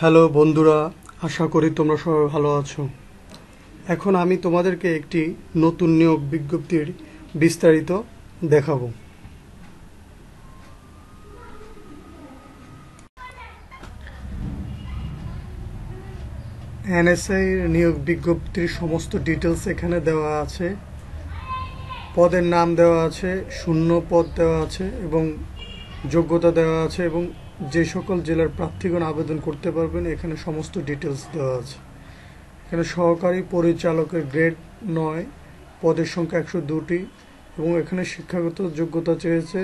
Hello বন্ধুরা, আশা করি তোমরা সবাই ভালো আছো। এখন আমি তোমাদেরকে একটি নতুন নিয়োগ বিজ্ঞপ্তির বিস্তারিত দেখাবো। এনএসআই নিয়োগ বিজ্ঞপ্তির সমস্ত ডিটেলস এখানে দেওয়া আছে। পদের নাম দেওয়া আছে, শূন্য পদ দেওয়া আছে এবং যোগ্যতা দেওয়া আছে এবং যে সকল জেলার প্রার্থীগণ আবেদন করতে পারবেন এখানে সমস্ত ডিটেলস দেওয়া আছে। এখানে সহকারী পরিচালকের গ্রেড 9, পদের সংখ্যা 102টি এবং এখানে শিক্ষাগত যোগ্যতা চেয়েছে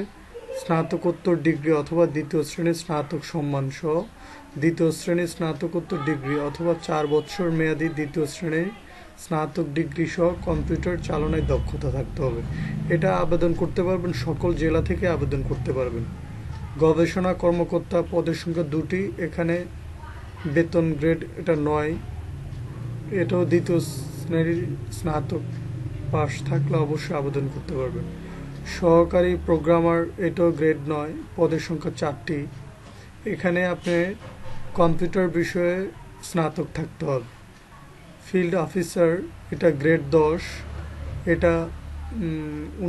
স্নাতকোত্তর ডিগ্রি অথবা দ্বিতীয় শ্রেণীর স্নাতক সম্মান সহ দ্বিতীয় শ্রেণীর স্নাতকোত্তর ডিগ্রি অথবা 4 বছর মেয়াদী দ্বিতীয় শ্রেণীর স্নাতক ডিগ্রি সহ কম্পিউটার চালনায় দক্ষতা থাকতে হবে। এটা আবেদন করতে পারবেন, সকল জেলা থেকে আবেদন করতে পারবেন। গবেষণা কর্মকর্তা পদের সংখ্যা 2টি, এখানে বেতন গ্রেড এটা 9, এটাও দ্বিতীয় শ্রেণীর স্নাতক পাস থাকলে অবশ্যই আবেদন করতে পারবেন। সহকারী প্রোগ্রামার এটাও গ্রেড 9, পদের সংখ্যা 4টি, এখানে আপনি কম্পিউটার বিষয়ে স্নাতক থাকতে হবে। ফিল্ড অফিসার এটা গ্রেড 10, এটা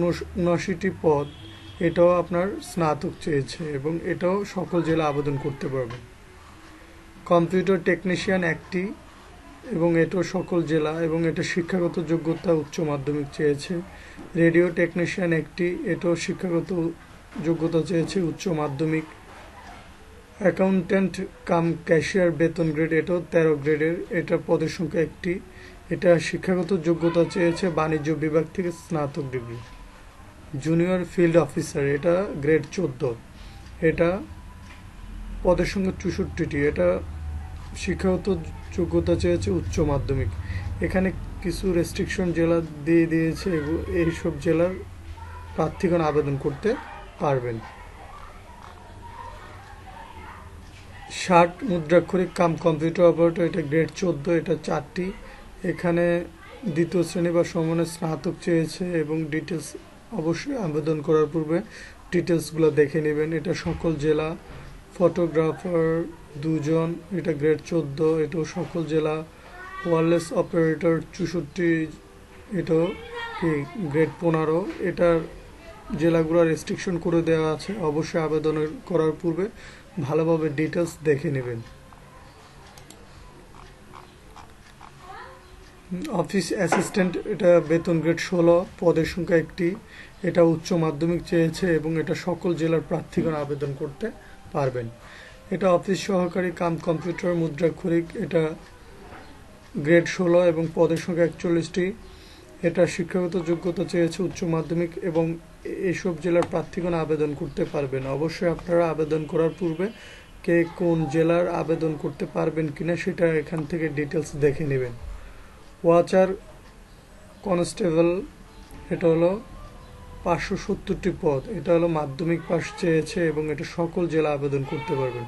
79টি পদ, এটাও আপনার স্নাতক চেয়েছে এবং এটাও সকল জেলা আবেদন করতে পারবেন। কম্পিউটার টেকনিশিয়ান 1টি এবং এটাও সকল জেলা এবং এটা শিক্ষাগত যোগ্যতা উচ্চ মাধ্যমিক চেয়েছে। রেডিও টেকনিশিয়ান 1টি, এটাও শিক্ষাগত যোগ্যতা চেয়েছে উচ্চ মাধ্যমিক। অ্যাকাউন্ট্যান্ট কাম ক্যাশিয়ার বেতন গ্রেড এটাও 13 গ্রেডের, এটা পদের সংখ্যা 1টি, এটা শিক্ষাগত যোগ্যতা চেয়েছে বাণিজ্য বিভাগ থেকে স্নাতক ডিগ্রি। জুনিয়র ফিল্ড অফিসার এটা গ্রেড 14, এটা পদের সংখ্যা 64টি, এটা শিক্ষাগত যোগ্যতা চেয়েছে উচ্চ মাধ্যমিক। এখানে কিছু রেস্ট্রিকশন জেলা দিয়ে দিয়েছে, এইসব জেলার প্রার্থীগণ আবেদন করতে পারবেন। 60 মুদ্রাক্ষরিক কাম কম্পিউটার অপারেটর এটা গ্রেড 14, এটা 4টি, এখানে দ্বিতীয় শ্রেণী বা সমমানের স্নাতক চেয়েছে এবং ডিটেলস অবশ্যই আবেদন করার পূর্বে ডিটেলসগুলো দেখে নেবেন। এটা সকল জেলা। ফটোগ্রাফার 2 জন, এটা গ্রেড 14, এটাও সকল জেলা। ওয়্যারলেস অপারেটর 64, এটাও কি গ্রেড 15, এটার জেলাগুলো রেস্ট্রিকশন করে দেওয়া আছে, অবশ্যই আবেদন করার পূর্বে ভালোভাবে ডিটেলস দেখে নেবেন। অফিস অ্যাসিস্ট্যান্ট এটা বেতন গ্রেড 16, পদের সংখ্যা 1টি, এটা উচ্চ মাধ্যমিক চেয়েছে এবং এটা সকল জেলার প্রার্থীগণ আবেদন করতে পারবেন। এটা অফিস সহকারী কাম কম্পিউটার মুদ্রাক্ষরিক, এটা গ্রেড 16 এবং পদের সংখ্যা 41টি, এটা শিক্ষাগত যোগ্যতা চেয়েছে উচ্চ মাধ্যমিক এবং এইসব জেলার প্রার্থীগণ আবেদন করতে পারবেন। অবশ্যই আপনারা আবেদন করার পূর্বে কে কোন জেলার আবেদন করতে পারবেন কিনা সেটা এখান থেকে ডিটেলস দেখে নেবেন। ওয়াচার কনস্টেবল এটা হলো 570টি পদ, এটা হলো মাধ্যমিক পাস চেয়েছে এবং এটা সকল জেলা আবেদন করতে পারবেন।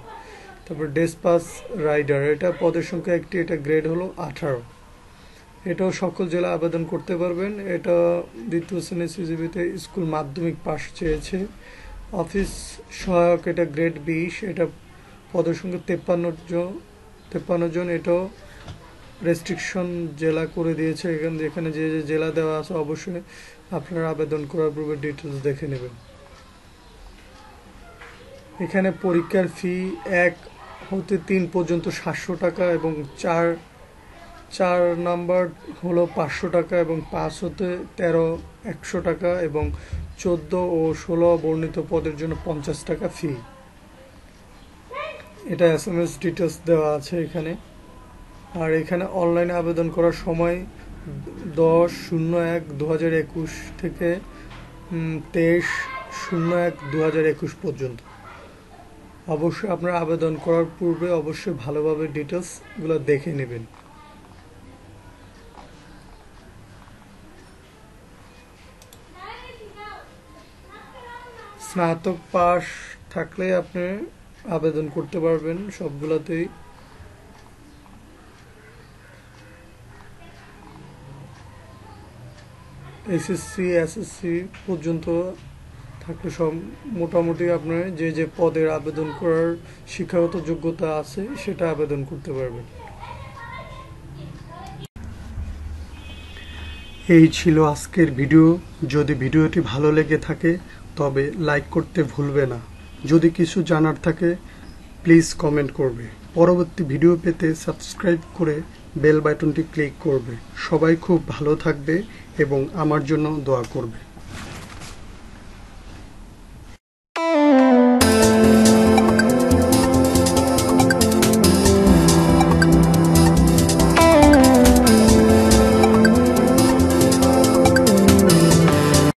তারপর ডেসপাস রাইডার এটা পদের সংখ্যা 1টি, এটা গ্রেড হলো 18, এটাও সকল জেলা আবেদন করতে পারবেন। এটা দ্বিতীয় শ্রেণী সিজিবিতে স্কুল মাধ্যমিক পাস চেয়েছে। অফিস সহায়ক এটা গ্রেড 20, এটা পদের সংখ্যা 53 জন, এটাও রেস্ট্রিকশন জেলা করে দিয়েছে, এখানে যে যে জেলা দেওয়া আছে অবশ্যই আপনারা আবেদন করার পূর্বে ডিটেলস দেখে নেবেন। এখানে পরীক্ষার ফি 1 হতে 3 পর্যন্ত 700 টাকা এবং 4 নাম্বার হলো 500 টাকা এবং 5 হতে 13 100 টাকা এবং 14 ও 16 বর্ণিত পদের জন্য 50 টাকা ফি। এটা SMS ডিটেলস দেওয়া আছে এখানে। আর এখানে অনলাইনে আবেদন করার সময় 10/01/2021 থেকে 23/01/2021 পর্যন্ত। অবশ্যই আপনারা আবেদন করার পূর্বে অবশ্যই ভালোভাবে ডিটেলসগুলো দেখে নেবেন। স্নাতক পাস থাকলে আপনি আবেদন করতে পারবেন সবগুলোতেই। SSC, SSC পর্যন্ত থাকলে সব মোটামুটি আপনার যে যে পদের আবেদন করার শিক্ষাগত যোগ্যতা আছে সেটা আবেদন করতে পারবেন। এই ছিল আজকের ভিডিও। যদি ভিডিওটি ভালো লেগে থাকে তবে লাইক করতে ভুলবে না। যদি কিছু জানার থাকে প্লিজ কমেন্ট করবে। পরবর্তী ভিডিও পেতে সাবস্ক্রাইব করে বেল বাটনটি ক্লিক করবে। সবাই খুব ভালো থাকবে এবং আমার জন্য দোয়া করবে।